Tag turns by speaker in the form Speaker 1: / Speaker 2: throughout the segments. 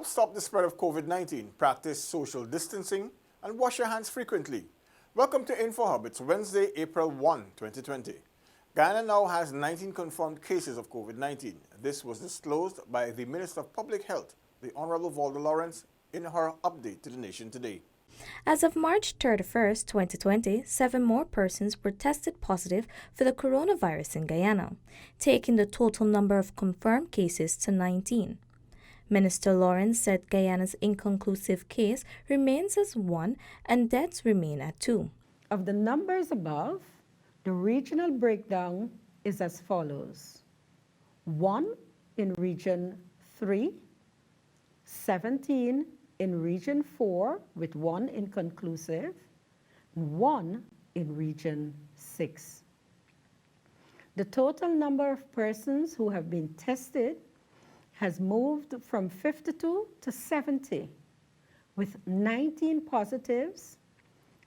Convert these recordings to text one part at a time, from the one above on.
Speaker 1: help stop the spread of COVID-19, practice social distancing, and wash your hands frequently. Welcome to InfoHub. It's Wednesday, April 1, 2020. Guyana now has 19 confirmed cases of COVID-19. This was disclosed by the Minister of Public Health, the Honorable Valda Lawrence, in her update to the nation today.
Speaker 2: As of March 31, 2020, 7 more persons were tested positive for the coronavirus in Guyana, taking the total number of confirmed cases to 19. Minister Lawrence said Guyana's inconclusive case remains as 1 and deaths remain at 2.
Speaker 3: Of the numbers above, the regional breakdown is as follows: 1 in Region 3, 17 in Region 4 with 1 inconclusive, and 1 in Region 6. The total number of persons who have been tested has moved from 52 to 70, with 19 positives,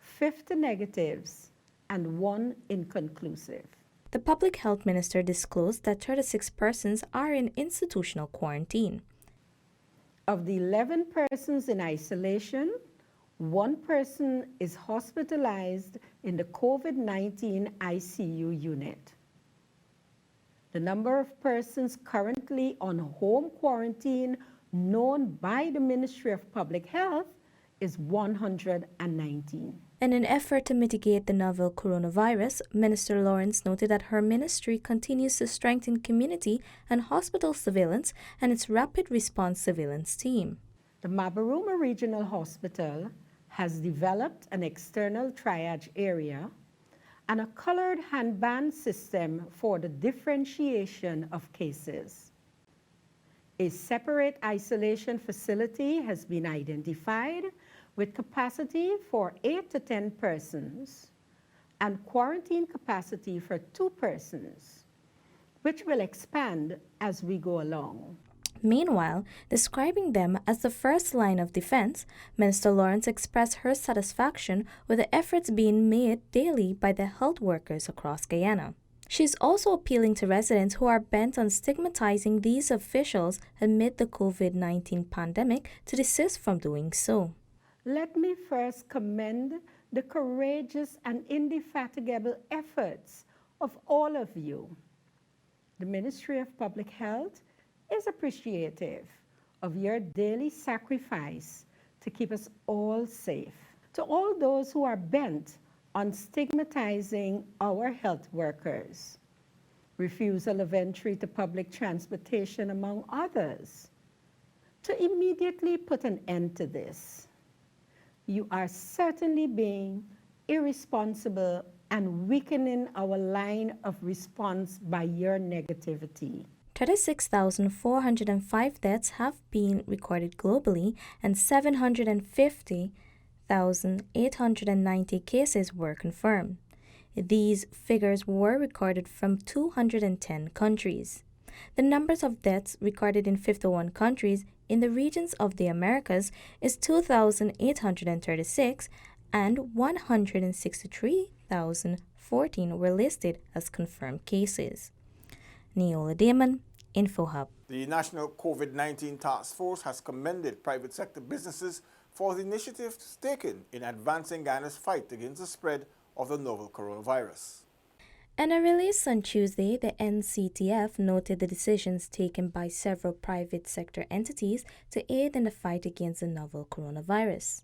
Speaker 3: 50 negatives, and 1 inconclusive.
Speaker 2: The Public Health Minister disclosed that 36 persons are in institutional quarantine.
Speaker 3: Of the 11 persons in isolation, 1 person is hospitalized in the COVID-19 ICU unit. The number of persons currently on home quarantine known by the Ministry of Public Health is 119.
Speaker 2: In an effort to mitigate the novel coronavirus, Minister Lawrence noted that her ministry continues to strengthen community and hospital surveillance and its rapid response surveillance team.
Speaker 3: The Mabaruma Regional Hospital has developed an external triage area and a colored handband system for the differentiation of cases. A separate isolation facility has been identified with capacity for 8 to 10 persons and quarantine capacity for 2 persons, which will expand as we go along.
Speaker 2: Meanwhile, describing them as the first line of defense, Minister Lawrence expressed her satisfaction with the efforts being made daily by the health workers across Guyana. She is also appealing to residents who are bent on stigmatizing these officials amid the COVID-19 pandemic to desist from doing so.
Speaker 3: Let me first commend the courageous and indefatigable efforts of all of you. The Ministry of Public Health is appreciative of your daily sacrifice to keep us all safe. To all those who are bent on stigmatizing our health workers, refusal of entry to public transportation, among others, to immediately put an end to this. You are certainly being irresponsible and weakening our line of response by your negativity.
Speaker 2: 36,405 deaths have been recorded globally and 750,890 cases were confirmed. These figures were recorded from 210 countries. The numbers of deaths recorded in 51 countries in the regions of the Americas is 2,836 and 163,014 were listed as confirmed cases. Neola Damon, InfoHub.
Speaker 1: The National COVID-19 Task Force has commended private sector businesses for the initiatives taken in advancing Guyana's fight against the spread of the novel coronavirus.
Speaker 2: In a release on Tuesday, the NCTF noted the decisions taken by several private sector entities to aid in the fight against the novel coronavirus.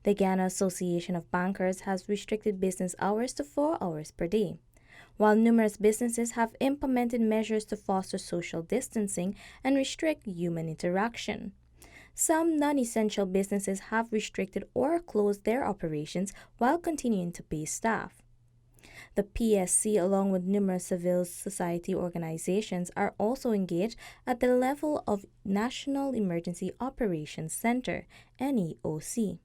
Speaker 2: The Guyana Association of Bankers has restricted business hours to 4 hours per day, while numerous businesses have implemented measures to foster social distancing and restrict human interaction. Some non-essential businesses have restricted or closed their operations while continuing to pay staff. The PSC, along with numerous civil society organizations, are also engaged at the level of National Emergency Operations Center, NEOC,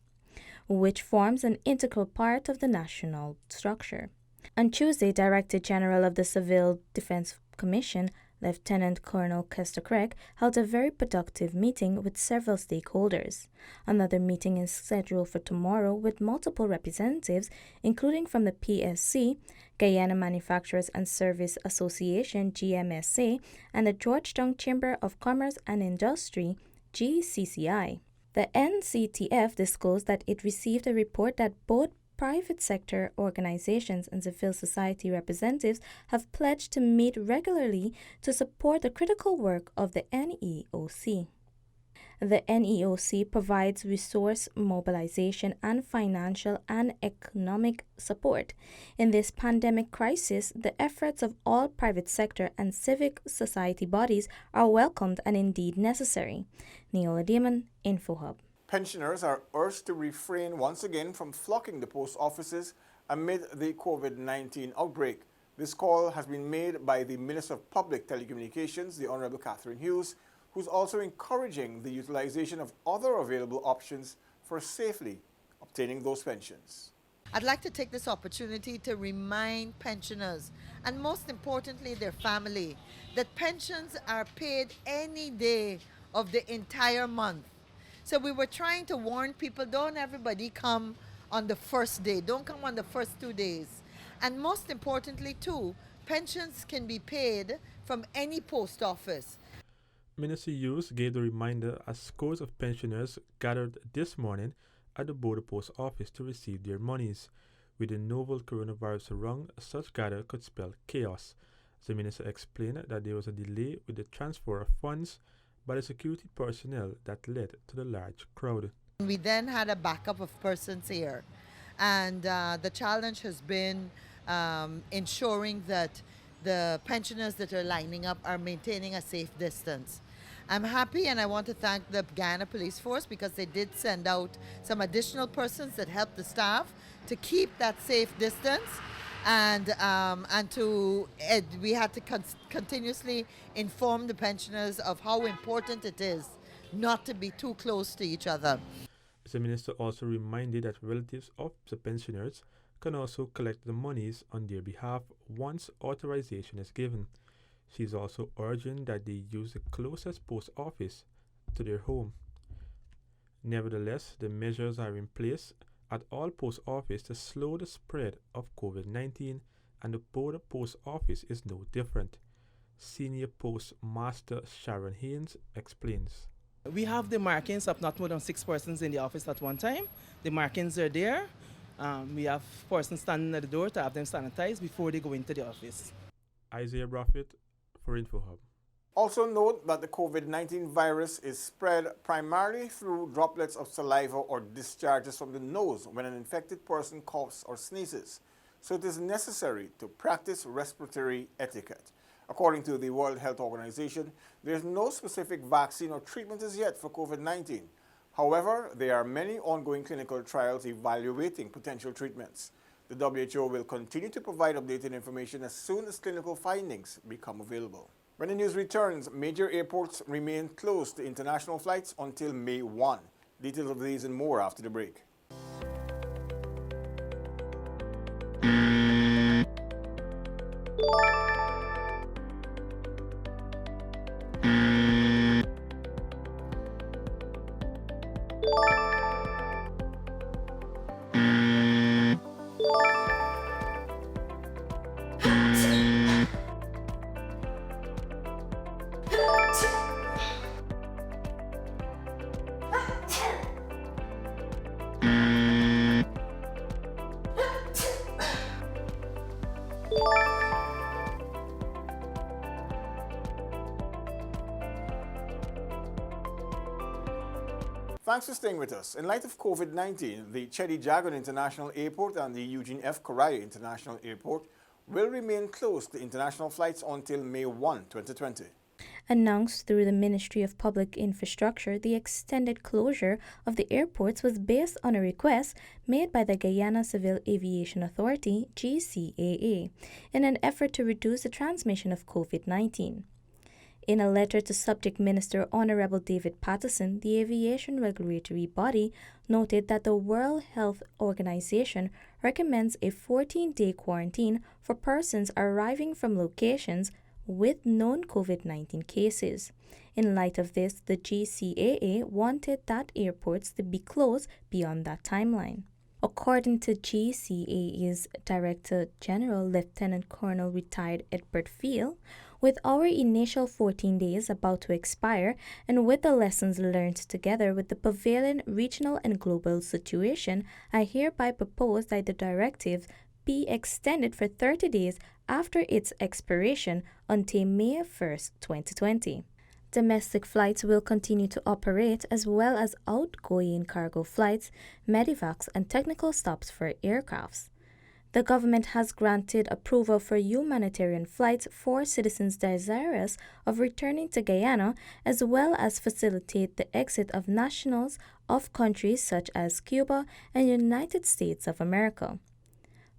Speaker 2: which forms an integral part of the national structure. On Tuesday, Director General of the Civil Defense Commission, Lieutenant Colonel Kester Craig, held a very productive meeting with several stakeholders. Another meeting is scheduled for tomorrow with multiple representatives, including from the PSC, Guyana Manufacturers and Service Association, GMSA, and the Georgetown Chamber of Commerce and Industry, GCCI. The NCTF disclosed that it received a report that both private sector organizations and civil society representatives have pledged to meet regularly to support the critical work of the NEOC. The NEOC provides resource mobilization and financial and economic support. In this pandemic crisis, the efforts of all private sector and civic society bodies are welcomed and indeed necessary. Neola Damon, InfoHub.
Speaker 1: Pensioners are urged to refrain once again from flocking the post offices amid the COVID-19 outbreak. This call has been made by the Minister of Public Telecommunications, the Honorable Catherine Hughes, who's also encouraging the utilization of other available options for safely obtaining those pensions.
Speaker 4: I'd like to take this opportunity to remind pensioners, and most importantly their family, that pensions are paid any day of the entire month. So we were trying to warn people, don't everybody come on the first day, don't come on the first 2 days. And most importantly too, pensions can be paid from any post office.
Speaker 5: Minister Hughes gave the reminder as scores of pensioners gathered this morning at the border post office to receive their monies. With the novel coronavirus around, such gather could spell chaos. The minister explained that there was a delay with the transfer of funds by the security personnel that led to the large crowd.
Speaker 4: We then had a backup of persons here, and the challenge has been ensuring that the pensioners that are lining up are maintaining a safe distance. I'm happy, and I want to thank the Guyana Police Force because they did send out some additional persons that helped the staff to keep that safe distance, and we had to continuously inform the pensioners of how important it is not to be too close to each other.
Speaker 5: The minister also reminded that relatives of the pensioners can also collect the monies on their behalf once authorization is given. She is also urging that they use the closest post office to their home. Nevertheless, the measures are in place at all post offices to slow the spread of COVID-19, and the border post office is no different. Senior Postmaster Sharon Haynes explains.
Speaker 6: We have the markings of not more than 6 persons in the office at one time. The markings are there. We have persons standing at the door to have them sanitized before they go into the office.
Speaker 5: Isaiah Braffett for InfoHub.
Speaker 1: Also note that the COVID-19 virus is spread primarily through droplets of saliva or discharges from the nose when an infected person coughs or sneezes. So it is necessary to practice respiratory etiquette. According to the World Health Organization, there is no specific vaccine or treatment as yet for COVID-19. However, there are many ongoing clinical trials evaluating potential treatments. The WHO will continue to provide updated information as soon as clinical findings become available. When the news returns, major airports remain closed to international flights until May 1. Details of these and more after the break. Thanks for staying with us. In light of COVID-19, the Chedi Jagan International Airport and the Eugene F. Correa International Airport will remain closed to international flights until May 1, 2020.
Speaker 2: Announced through the Ministry of Public Infrastructure, the extended closure of the airports was based on a request made by the Guyana Civil Aviation Authority, GCAA, in an effort to reduce the transmission of COVID-19. In a letter to Subject Minister Honorable David Patterson, the aviation regulatory body noted that the World Health Organization recommends a 14-day quarantine for persons arriving from locations with known COVID-19 cases. In light of this, the GCAA wanted that airports to be closed beyond that timeline. According to GCAA's Director General, Lieutenant Colonel retired Edward Field, With our initial 14 days about to expire, and with the lessons learned together with the prevailing regional and global situation, I hereby propose that the directive be extended for 30 days after its expiration until May 1st, 2020. Domestic flights will continue to operate as well as outgoing cargo flights, medivacs, and technical stops for aircrafts. The government has granted approval for humanitarian flights for citizens desirous of returning to Guyana, as well as facilitate the exit of nationals of countries such as Cuba and United States of America.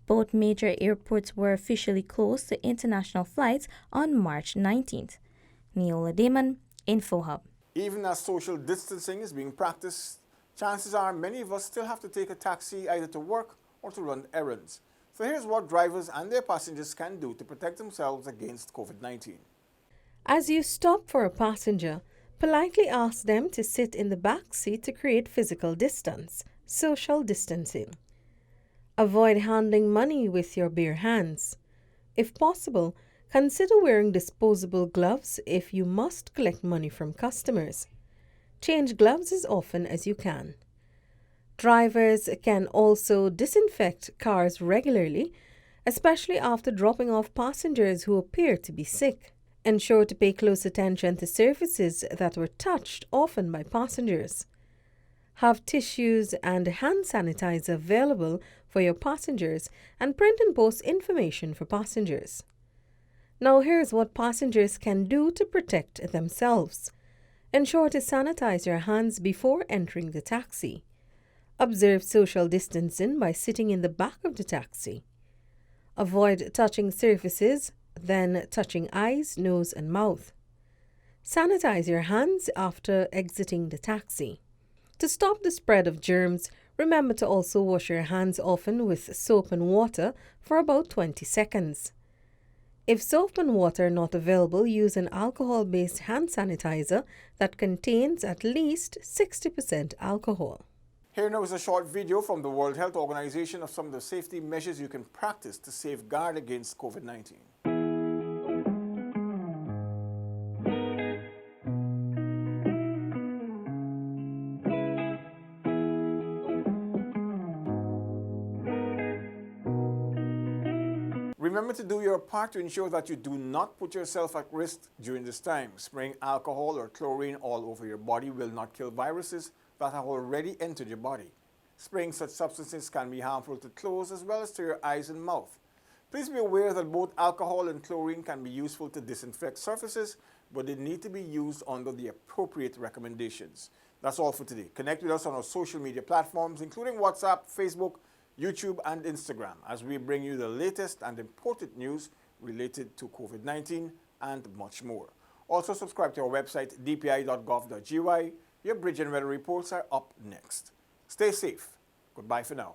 Speaker 2: Both major airports were officially closed to international flights on March 19th. Neola Damon, InfoHub.
Speaker 1: Even as social distancing is being practiced, chances are many of us still have to take a taxi either to work or to run errands. So here's what drivers and their passengers can do to protect themselves against COVID-19.
Speaker 7: As you stop for a passenger, politely ask them to sit in the back seat to create physical distance, social distancing. Avoid handling money with your bare hands. If possible, consider wearing disposable gloves if you must collect money from customers. Change gloves as often as you can. Drivers can also disinfect cars regularly, especially after dropping off passengers who appear to be sick. Ensure to pay close attention to surfaces that were touched often by passengers. Have tissues and hand sanitizer available for your passengers and print and post information for passengers. Now here's what passengers can do to protect themselves. Ensure to sanitize your hands before entering the taxi. Observe social distancing by sitting in the back of the taxi. Avoid touching surfaces, then touching eyes, nose, and mouth. Sanitize your hands after exiting the taxi. To stop the spread of germs, remember to also wash your hands often with soap and water for about 20 seconds. If soap and water are not available, use an alcohol-based hand sanitizer that contains at least 60% alcohol.
Speaker 1: Here now is a short video from the World Health Organization of some of the safety measures you can practice to safeguard against COVID-19. Remember to do your part to ensure that you do not put yourself at risk during this time. Spraying alcohol or chlorine all over your body will not kill viruses that have already entered your body. Spraying such substances can be harmful to clothes as well as to your eyes and mouth. Please be aware that both alcohol and chlorine can be useful to disinfect surfaces, but they need to be used under the appropriate recommendations. That's all for today. Connect with us on our social media platforms, including WhatsApp, Facebook, YouTube, and Instagram, as we bring you the latest and important news related to COVID-19 and much more. Also subscribe to our website, dpi.gov.gy. Your Bridge and Weather reports are up next. Stay safe. Goodbye for now.